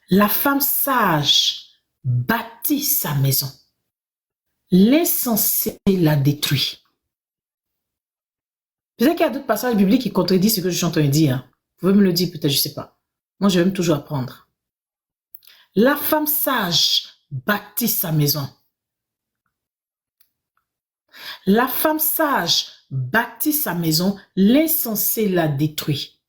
La femme sage bâtit sa maison. L'insensé la détruit. Peut-être qu'il y a d'autres passages bibliques qui contredisent ce que je suis en train de dire. Vous pouvez me le dire, peut-être, je ne sais pas. Moi, je vais toujours apprendre. La femme sage bâtit sa maison. La femme sage bâtit sa maison, l'insensé la détruit.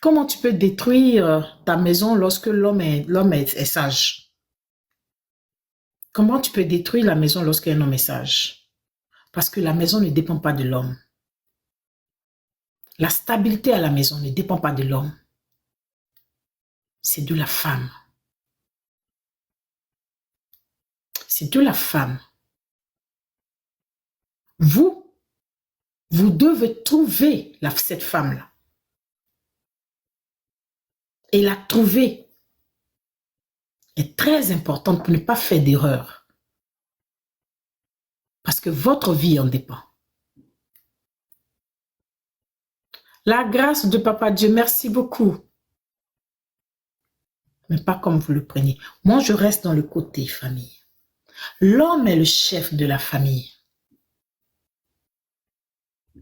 Comment tu peux détruire ta maison lorsque l'homme est sage? Comment tu peux détruire la maison lorsqu'un homme est sage? Parce que la maison ne dépend pas de l'homme. La stabilité à la maison ne dépend pas de l'homme. C'est de la femme. C'est de la femme. Vous devez trouver cette femme-là. Et la trouver est très importante pour ne pas faire d'erreur. Parce que votre vie en dépend. La grâce de Papa Dieu, merci beaucoup. Mais pas comme vous le prenez. Moi, je reste dans le côté famille. L'homme est le chef de la famille.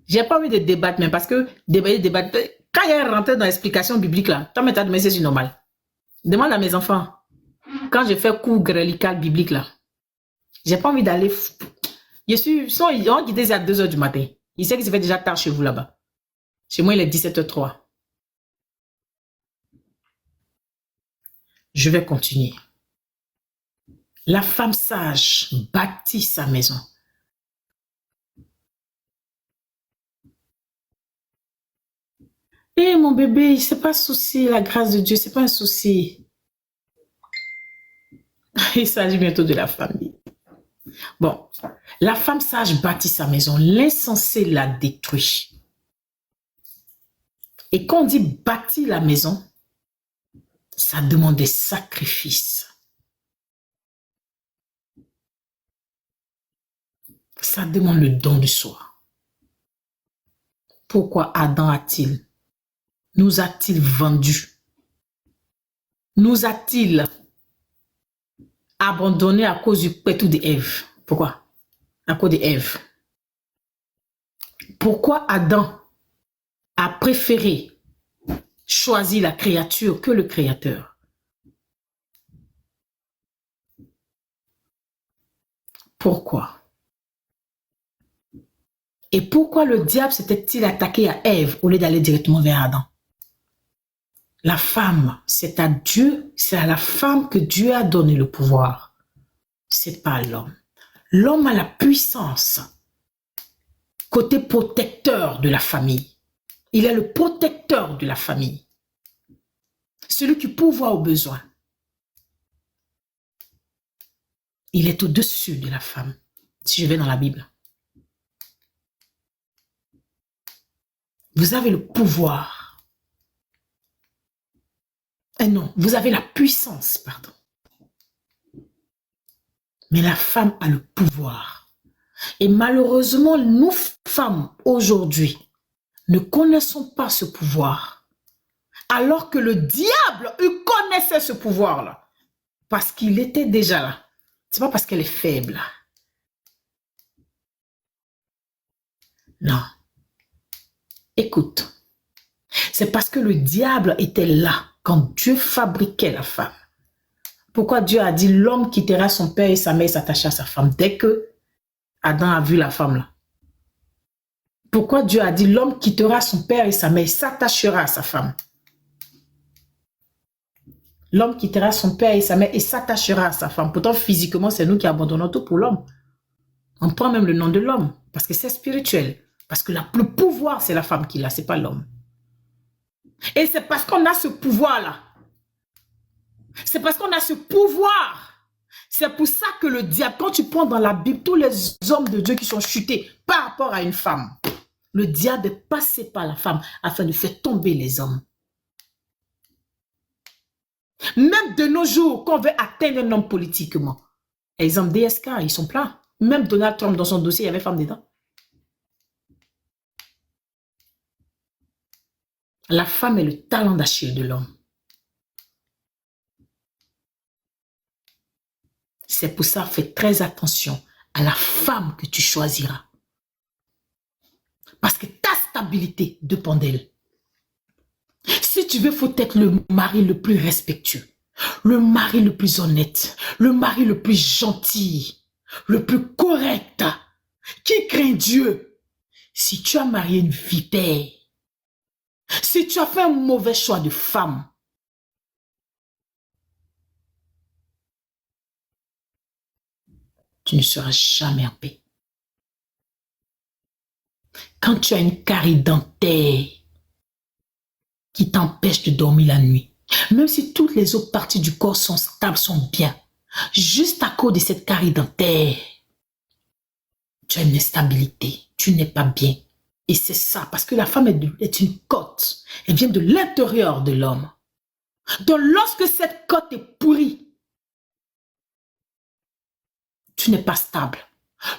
J'ai pas envie de débattre, mais parce que débattre. Quand il y a rentré dans l'explication biblique, là, toi, mais t'as demandé, c'est normal. Demande à mes enfants. Quand je fais cours grélical biblique, là, j'ai pas envie d'aller. Ils ont quitté à 2 h du matin. Ils savent qu'il se fait déjà tard chez vous là-bas. Chez moi, il est 17 h 03. Je vais continuer. La femme sage bâtit sa maison. Eh mon bébé, c'est pas souci, la grâce de Dieu, c'est pas un souci. Il s'agit bientôt de la famille. Bon, la femme sage bâtit sa maison, l'insensé la détruit. Et quand on dit bâtir la maison, ça demande des sacrifices. Ça demande le don de soi. Pourquoi Adam nous a-t-il vendus? Nous a-t-il abandonnés à cause du pétou d'Ève? Pourquoi? À cause d'Ève. Pourquoi Adam a préféré choisir la créature que le Créateur? Pourquoi? Et pourquoi le diable s'était-il attaqué à Ève au lieu d'aller directement vers Adam? La femme, c'est à Dieu, c'est à la femme que Dieu a donné le pouvoir. C'est pas à l'homme. L'homme a la puissance, côté protecteur de la famille. Il est le protecteur de la famille. Celui qui pourvoit aux besoins. Il est au-dessus de la femme, si je vais dans la Bible. Vous avez le pouvoir. Non, vous avez la puissance, pardon. Mais la femme a le pouvoir. Et malheureusement, nous femmes, aujourd'hui, ne connaissons pas ce pouvoir. Alors que le diable, il connaissait ce pouvoir-là. Parce qu'il était déjà là. C'est pas parce qu'elle est faible. Non. Écoute. C'est parce que le diable était là quand Dieu fabriquait la femme. Pourquoi Dieu a dit l'homme quittera son père et sa mère et s'attachera à sa femme dès que Adam a vu la femme là? Pourquoi Dieu a dit l'homme quittera son père et sa mère et s'attachera à sa femme? L'homme quittera son père et sa mère et s'attachera à sa femme. Pourtant, physiquement, c'est nous qui abandonnons tout pour l'homme. On prend même le nom de l'homme parce que c'est spirituel. Parce que le pouvoir, c'est la femme qui l'a, c'est pas l'homme. Et c'est parce qu'on a ce pouvoir-là. C'est parce qu'on a ce pouvoir. C'est pour ça que le diable, quand tu prends dans la Bible, tous les hommes de Dieu qui sont chutés par rapport à une femme, le diable est passé par la femme afin de faire tomber les hommes. Même de nos jours, quand on veut atteindre un homme politiquement, exemple DSK, ils sont pleins. Même Donald Trump, dans son dossier, il y avait femme dedans. La femme est le talent d'Achille de l'homme. C'est pour ça, fais très attention à la femme que tu choisiras. Parce que ta stabilité dépend d'elle. Si tu veux, il faut être le mari le plus respectueux, le mari le plus honnête, le mari le plus gentil, le plus correct, qui craint Dieu. Si tu as marié une vipère, si tu as fait un mauvais choix de femme, tu ne seras jamais en paix. Quand tu as une carie dentaire qui t'empêche de dormir la nuit, même si toutes les autres parties du corps sont stables, sont bien, juste à cause de cette carie dentaire, tu as une instabilité, tu n'es pas bien. Et c'est ça, parce que la femme est une côte. Elle vient de l'intérieur de l'homme. Donc lorsque cette côte est pourrie, tu n'es pas stable.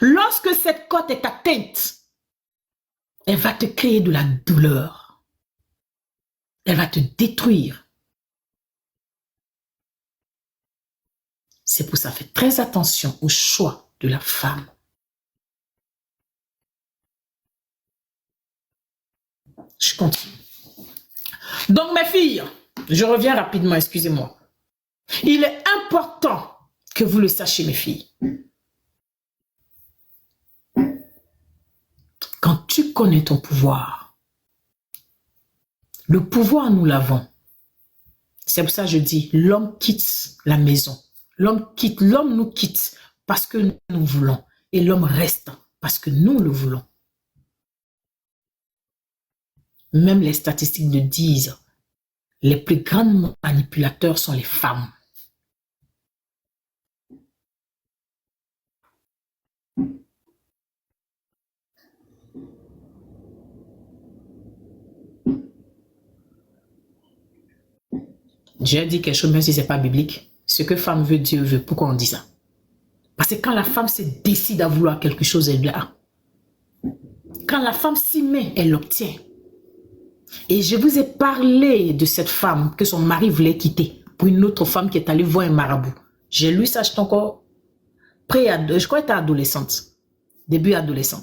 Lorsque cette côte est atteinte, elle va te créer de la douleur. Elle va te détruire. C'est pour ça, fais très attention au choix de la femme. Je continue. Donc mes filles, je reviens rapidement, excusez-moi. Il est important que vous le sachiez, mes filles. Quand tu connais ton pouvoir, le pouvoir, nous l'avons. C'est pour ça que je dis, l'homme quitte la maison. L'homme nous quitte parce que nous voulons. Et l'homme reste parce que nous le voulons. Même les statistiques le disent. Les plus grands manipulateurs sont les femmes. J'ai dit quelque chose, même si ce n'est pas biblique. Ce que femme veut, Dieu veut. Pourquoi on dit ça? Parce que quand la femme se décide à vouloir quelque chose, elle l'a. Quand la femme s'y met, elle l'obtient. Et je vous ai parlé de cette femme que son mari voulait quitter pour une autre femme qui est allée voir un marabout. J'ai lu ça, j'étais encore je crois qu'elle était adolescente. Début adolescent.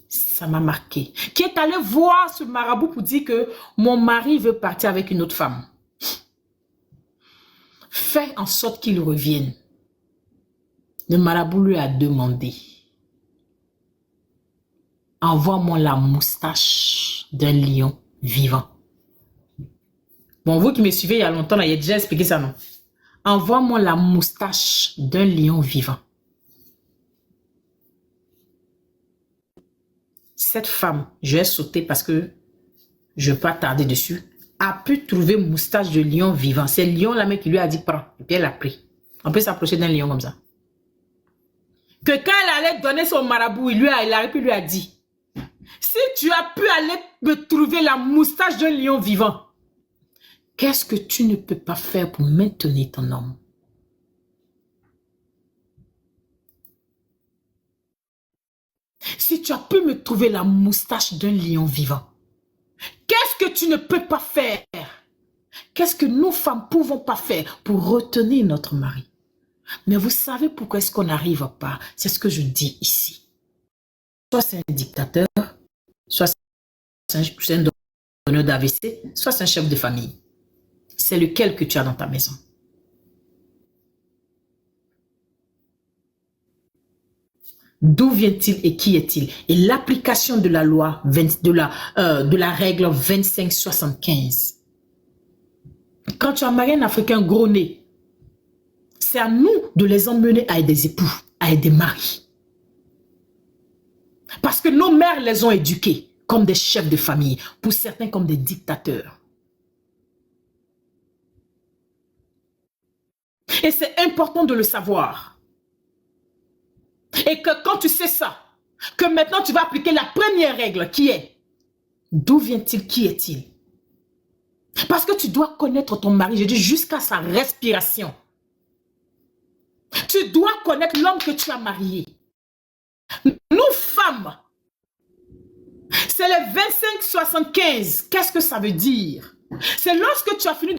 Ça m'a marqué. Qui est allé voir ce marabout pour dire que mon mari veut partir avec une autre femme. Fais en sorte qu'il revienne. Le marabout lui a demandé: envoie-moi la moustache d'un lion vivant. Bon, vous qui me suivez il y a longtemps, là, il a déjà expliqué ça, non? Envoie-moi la moustache d'un lion vivant. Cette femme, je vais sauter parce que je ne vais pas tarder dessus, a pu trouver moustache de lion vivant. C'est le lion, la mec qui lui a dit prends. Et puis elle a pris. On peut s'approcher d'un lion comme ça. Que quand elle allait donner son marabout, il lui a dit: si tu as pu aller me trouver la moustache d'un lion vivant, qu'est-ce que tu ne peux pas faire pour maintenir ton homme? Si tu as pu me trouver la moustache d'un lion vivant, qu'est-ce que tu ne peux pas faire? Qu'est-ce que nous femmes ne pouvons pas faire pour retenir notre mari? Mais vous savez pourquoi est-ce qu'on n'arrive pas? C'est ce que je dis ici. Soit c'est un dictateur, soit c'est un donneur d'AVC, soit c'est un chef de famille. C'est lequel que tu as dans ta maison? D'où vient-il et qui est-il? Et l'application de la loi, de la règle 25-75. Quand tu as marié un Africain gros nez, c'est à nous de les emmener à des époux, à des maris. Parce que nos mères les ont éduqués comme des chefs de famille, pour certains comme des dictateurs. Et c'est important de le savoir. Et que quand tu sais ça, que maintenant tu vas appliquer la première règle qui est: d'où vient-il, qui est-il? Parce que tu dois connaître ton mari, je dis jusqu'à sa respiration. Tu dois connaître l'homme que tu as marié. Nous femmes, c'est les 25-75. Qu'est-ce que ça veut dire? C'est lorsque tu as fini